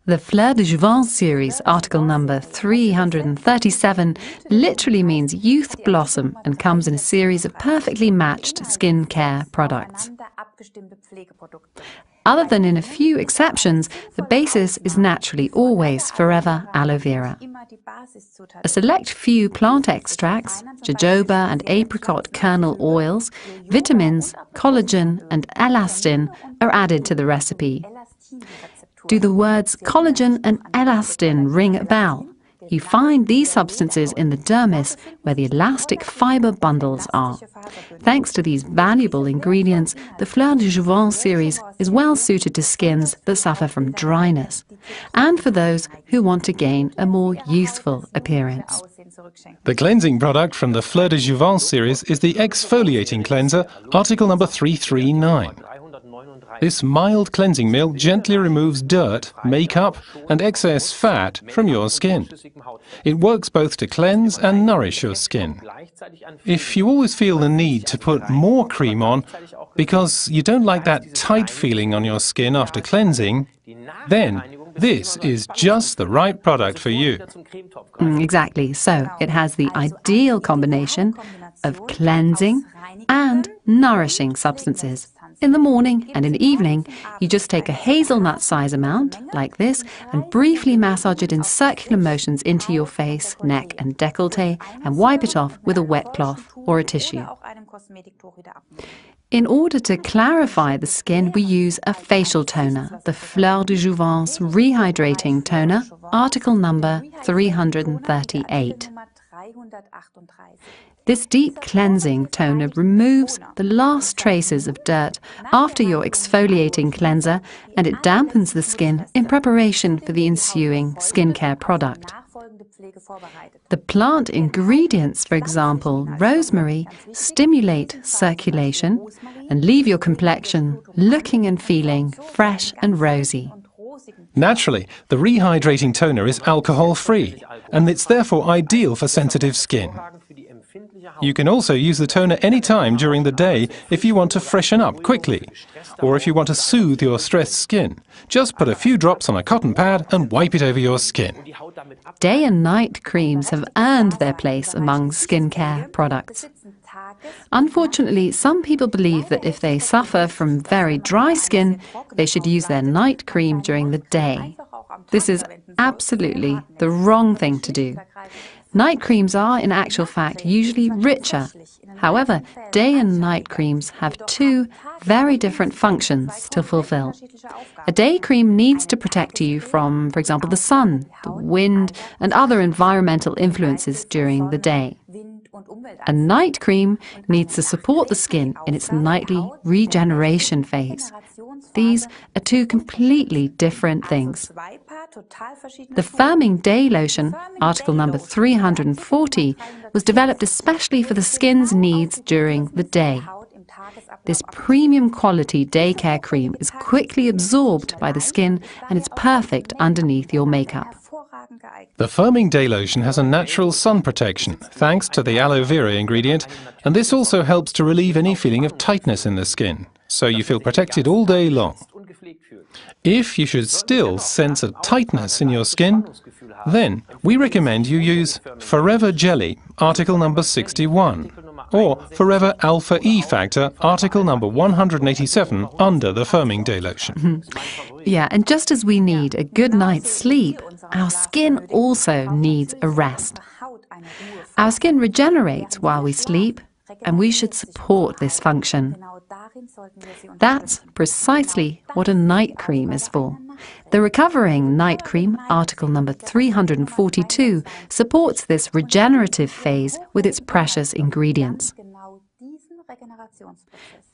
The Fleur de Jouvence series, article number 337, literally means youth blossom and comes in a series of perfectly matched skin care products. Other than in a few exceptions, the basis is naturally always forever aloe vera. A select few plant extracts, jojoba and apricot kernel oils, vitamins, collagen and elastin are added to the recipe. Do the words collagen and elastin ring a bell? You find these substances in the dermis where the elastic fibre bundles are. Thanks to these valuable ingredients, the Fleur de Jouvence series is well suited to skins that suffer from dryness and for those who want to gain a more youthful appearance. The cleansing product from the Fleur de Jouvence series is the exfoliating cleanser, article number 339. This mild cleansing meal gently removes dirt, makeup and excess fat from your skin. It works both to cleanse and nourish your skin. If you always feel the need to put more cream on because you don't like that tight feeling on your skin after cleansing, then this is just the right product for you. Exactly. So it has the ideal combination of cleansing and nourishing substances. In the morning and in the evening, you just take a hazelnut size amount, like this, and briefly massage it in circular motions into your face, neck and décolleté, and wipe it off with a wet cloth or a tissue. In order to clarify the skin, we use a facial toner, the Fleur de Jouvence Rehydrating Toner, article number 338. This deep cleansing toner removes the last traces of dirt after your exfoliating cleanser, and it dampens the skin in preparation for the ensuing skincare product. The plant ingredients, for example, rosemary, stimulate circulation and leave your complexion looking and feeling fresh and rosy. Naturally, the rehydrating toner is alcohol-free, and it's therefore ideal for sensitive skin. You can also use the toner any time during the day if you want to freshen up quickly, or if you want to soothe your stressed skin. Just put a few drops on a cotton pad and wipe it over your skin. Day and night creams have earned their place among skincare products. Unfortunately, some people believe that if they suffer from very dry skin, they should use their night cream during the day. This is absolutely the wrong thing to do. Night creams are, in actual fact, usually richer. However, day and night creams have two very different functions to fulfill. A day cream needs to protect you from, for example, the sun, the wind, and other environmental influences during the day. A night cream needs to support the skin in its nightly regeneration phase. These are two completely different things. The firming day lotion, article number 340, was developed especially for the skin's needs during the day. This premium quality day care cream is quickly absorbed by the skin and it's perfect underneath your makeup. The firming day lotion has a natural sun protection, thanks to the aloe vera ingredient, and this also helps to relieve any feeling of tightness in the skin, so you feel protected all day long. If you should still sense a tightness in your skin, then we recommend you use Forever Jelly, article number 61, or Forever Alpha E Factor, article number 187, under the firming day lotion. Yeah, and just as we need a good night's sleep, our skin also needs a rest. Our skin regenerates while we sleep, and we should support this function. That's precisely what a night cream is for. The Recovering Night Cream, article number 342, supports this regenerative phase with its precious ingredients.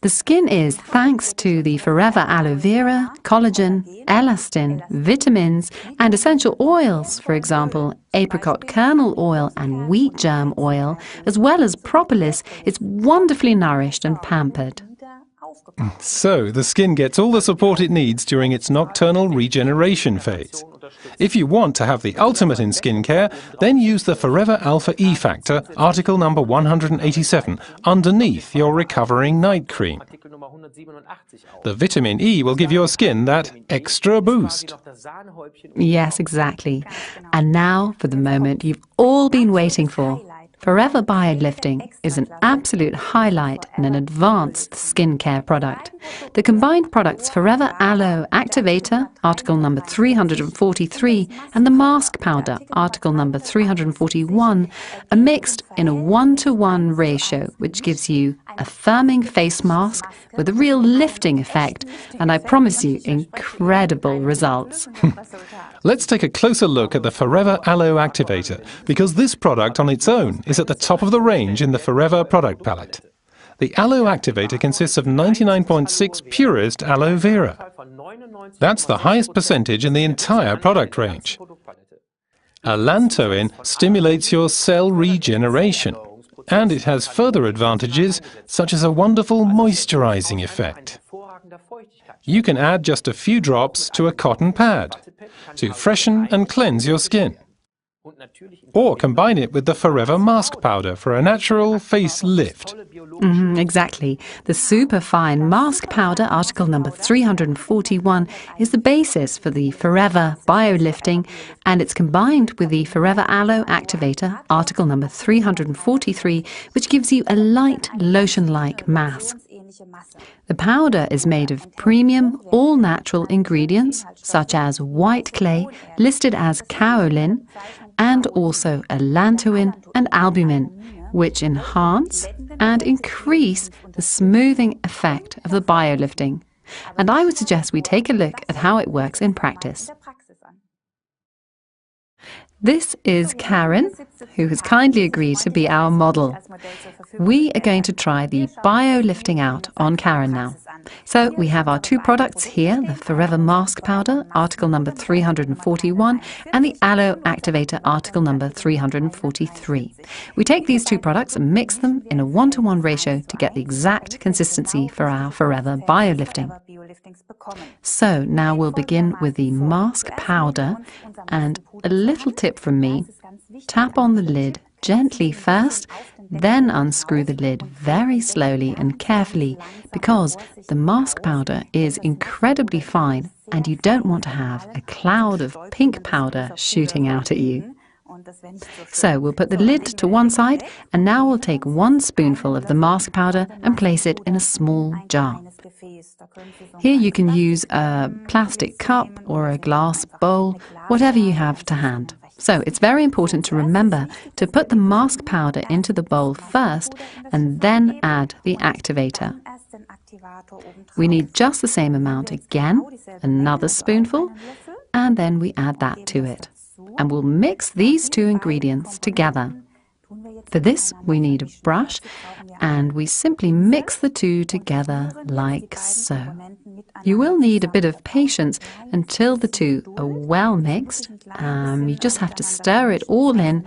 The skin is, thanks to the forever aloe vera, collagen, elastin, vitamins, and essential oils, for example, apricot kernel oil and wheat germ oil, as well as propolis, it's wonderfully nourished and pampered. So, the skin gets all the support it needs during its nocturnal regeneration phase. If you want to have the ultimate in skincare, then use the Forever Alpha E Factor, article number 187, underneath your recovering night cream. The vitamin E will give your skin that extra boost. Yes, exactly. And now for the moment you've all been waiting for. Forever Biolifting is an absolute highlight in an advanced skincare product. The combined products Forever Aloe Activator, article number 343, and the Mask Powder, article number 341, are mixed in a 1-to-1 ratio, which gives you a firming face mask with a real lifting effect, and I promise you incredible results. Let's take a closer look at the Forever Aloe Activator, because this product on its own is at the top of the range in the Forever product palette. The Aloe Activator consists of 99.6 purest aloe vera. That's the highest percentage in the entire product range. Allantoin stimulates your cell regeneration, and it has further advantages such as a wonderful moisturizing effect. You can add just a few drops to a cotton pad to freshen and cleanse your skin. Or combine it with the Forever Mask Powder for a natural face lift. Exactly. The superfine mask powder, article number 341, is the basis for the Forever Biolifting, and it's combined with the Forever Aloe Activator, article number 343, which gives you a light lotion-like mass. The powder is made of premium, all-natural ingredients, such as white clay, listed as kaolin, and also allantoin and albumin, which enhance and increase the smoothing effect of the biolifting. And I would suggest we take a look at how it works in practice. This is Karen, who has kindly agreed to be our model. We are going to try the biolifting out on Karen now. So we have our two products here, the Forever Mask Powder, article number 341, and the Aloe Activator, article number 343. We take these two products and mix them in a 1-to-1 ratio to get the exact consistency for our Forever Biolifting. So now we'll begin with the Mask Powder, and a little tip from me: tap on the lid gently first, then unscrew the lid very slowly and carefully, because the mask powder is incredibly fine and you don't want to have a cloud of pink powder shooting out at you. So we'll put the lid to one side, and now we'll take 1 spoonful of the mask powder and place it in a small jar. Here you can use a plastic cup or a glass bowl, whatever you have to hand. So it's very important to remember to put the mask powder into the bowl first and then add the activator. We need just the same amount again, another spoonful, and then we add that to it. And we'll mix these two ingredients together. For this, we need a brush, and we simply mix the two together like so. You will need a bit of patience until the two are well mixed. You just have to stir it all in.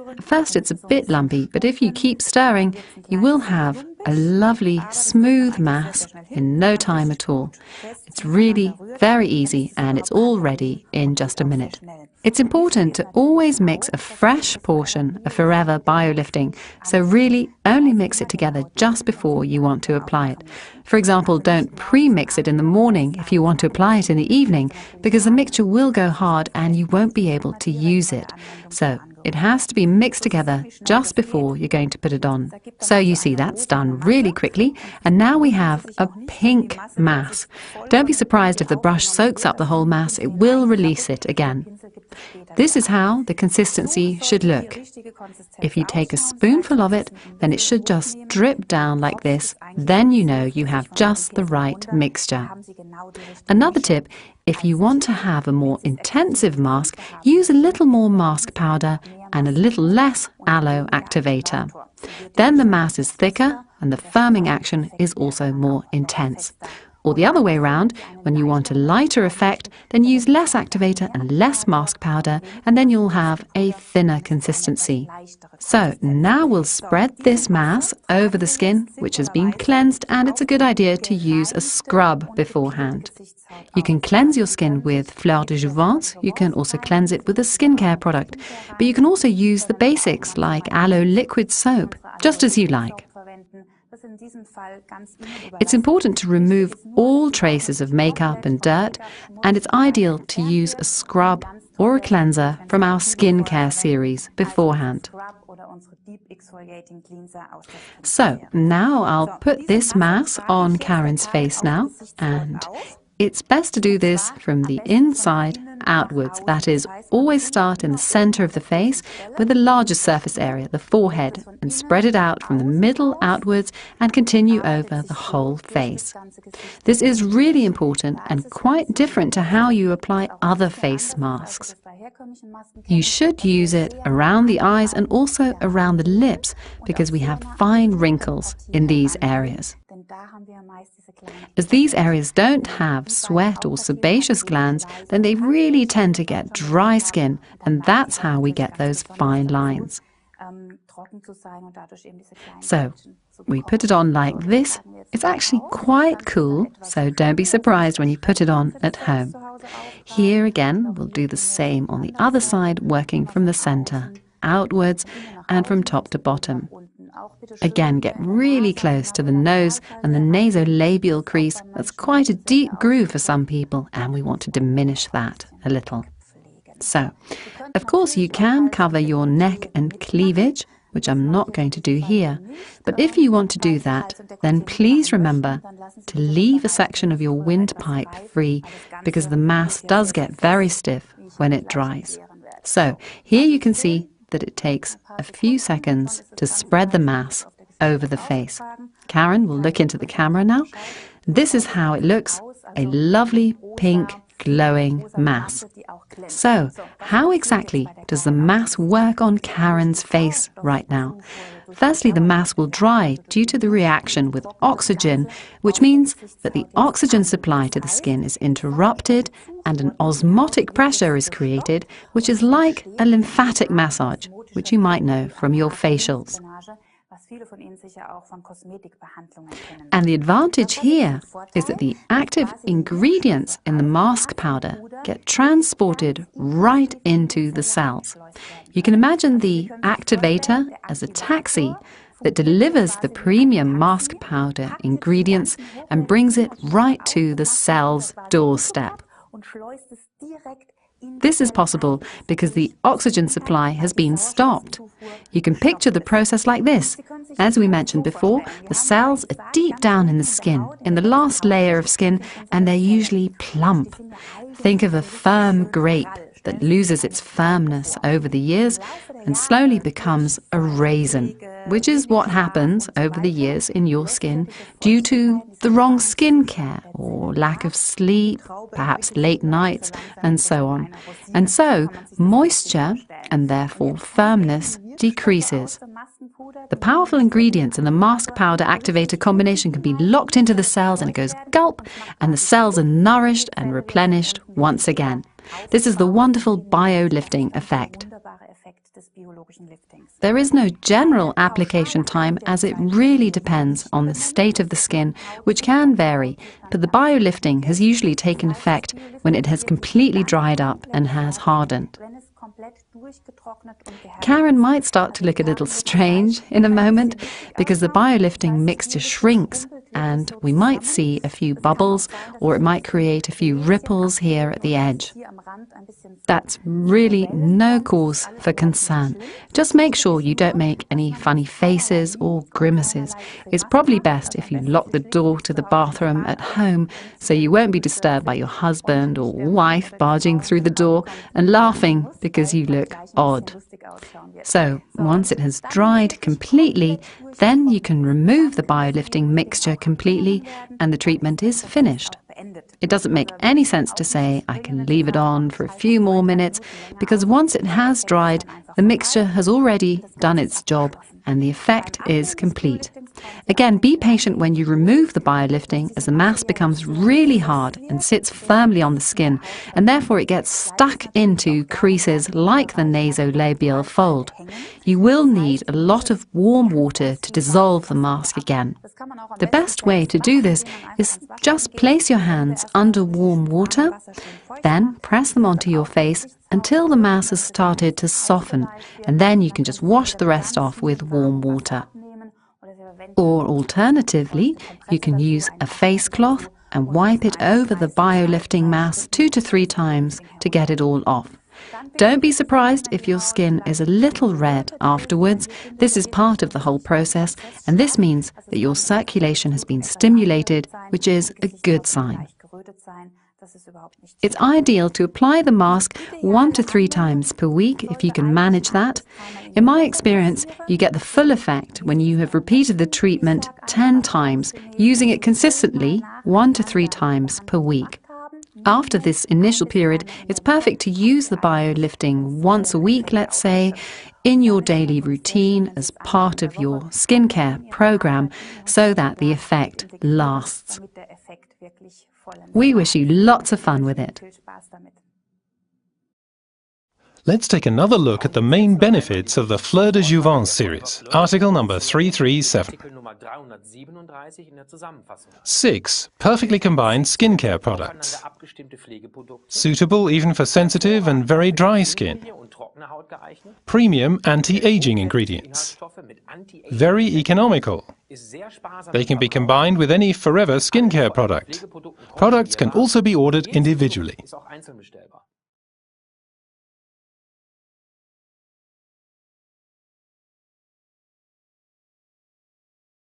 At first it's a bit lumpy, but if you keep stirring, you will have a lovely smooth mass in no time at all. It's really very easy, and it's all ready in just a minute. It's important to always mix a fresh portion of Forever Biolifting, so really only mix it together just before you want to apply it. For example, don't pre-mix it in the morning if you want to apply it in the evening, because the mixture will go hard and you won't be able to use it. So it has to be mixed together just before you're going to put it on. So you see, that's done really quickly, and now we have a pink mass. Don't be surprised if the brush soaks up the whole mass, it will release it again. This is how the consistency should look. If you take a spoonful of it, then it should just drip down like this. Then you know you have just the right mixture. Another tip: if you want to have a more intensive mask, use a little more mask powder and a little less aloe activator. Then the mass is thicker and the firming action is also more intense. Or the other way round, when you want a lighter effect, then use less activator and less mask powder, and then you'll have a thinner consistency. So now we'll spread this mass over the skin, which has been cleansed, and it's a good idea to use a scrub beforehand. You can cleanse your skin with Fleur de Jouvence, you can also cleanse it with a skincare product, but you can also use the basics like aloe liquid soap, just as you like. It's important to remove all traces of makeup and dirt, and it's ideal to use a scrub or a cleanser from our skincare series beforehand. So now I'll put this mask on Karen's face now, and it's best to do this from the inside outwards. That is, always start in the center of the face with the largest surface area, the forehead, and spread it out from the middle outwards and continue over the whole face. This is really important and quite different to how you apply other face masks. You should use it around the eyes and also around the lips because we have fine wrinkles in these areas. As these areas don't have sweat or sebaceous glands, then they really tend to get dry skin, and that's how we get those fine lines. So we put it on like this. It's actually quite cool, so don't be surprised when you put it on at home. Here again, we'll do the same on the other side, working from the center, outwards, and from top to bottom. Again, get really close to the nose and the nasolabial crease. That's quite a deep groove for some people, and we want to diminish that a little. So, of course, you can cover your neck and cleavage, which I'm not going to do here. But if you want to do that, then please remember to leave a section of your windpipe free, because the mask does get very stiff when it dries. So, here you can see that it takes a few seconds to spread the mask over the face. Karen will look into the camera now. This is how it looks, a lovely pink glowing mass. So, how exactly does the mask work on Karen's face right now? Firstly, the mask will dry due to the reaction with oxygen, which means that the oxygen supply to the skin is interrupted and an osmotic pressure is created, which is like a lymphatic massage, which you might know from your facials. And the advantage here is that the active ingredients in the mask powder get transported right into the cells. You can imagine the activator as a taxi that delivers the premium mask powder ingredients and brings it right to the cell's doorstep. This is possible because the oxygen supply has been stopped. You can picture the process like this. As we mentioned before, the cells are deep down in the skin, in the last layer of skin, and they're usually plump. Think of a firm grape that loses its firmness over the years and slowly becomes a raisin, which is what happens over the years in your skin due to the wrong skincare or lack of sleep, perhaps late nights, and so on. And so, moisture, and therefore firmness, decreases. The powerful ingredients in the mask powder activator combination can be locked into the cells, and it goes gulp, and the cells are nourished and replenished once again. This is the wonderful bio-lifting effect. There is no general application time, as it really depends on the state of the skin, which can vary, but the bio-lifting has usually taken effect when it has completely dried up and has hardened. Karen might start to look a little strange in a moment because the bio-lifting mixture shrinks, and we might see a few bubbles, or it might create a few ripples here at the edge. That's really no cause for concern. Just make sure you don't make any funny faces or grimaces. It's probably best if you lock the door to the bathroom at home so you won't be disturbed by your husband or wife barging through the door and laughing because you look odd. So, once it has dried completely, then you can remove the bio-lifting mixture completely and the treatment is finished. It doesn't make any sense to say, I can leave it on for a few more minutes, because once it has dried, the mixture has already done its job and the effect is complete. Again, be patient when you remove the biolifting, as the mask becomes really hard and sits firmly on the skin, and therefore it gets stuck into creases like the nasolabial fold. You will need a lot of warm water to dissolve the mask again. The best way to do this is just place your hands under warm water, then press them onto your face until the mask has started to soften, and then you can just wash the rest off with warm water. Or alternatively, you can use a face cloth and wipe it over the biolifting mask 2 to 3 times to get it all off. Don't be surprised if your skin is a little red afterwards. This is part of the whole process, and this means that your circulation has been stimulated, which is a good sign. It's ideal to apply the mask 1 to 3 times per week if you can manage that. In my experience, you get the full effect when you have repeated the treatment 10 times, using it consistently 1 to 3 times per week. After this initial period, it's perfect to use the biolifting once a week, let's say, in your daily routine as part of your skincare program, so that the effect lasts. We wish you lots of fun with it. Let's take another look at the main benefits of the Fleur de Jouvence series, article number 337. 6 perfectly combined skincare products. Suitable even for sensitive and very dry skin. Premium anti-aging ingredients. Very economical. They can be combined with any Forever skincare product. Products can also be ordered individually.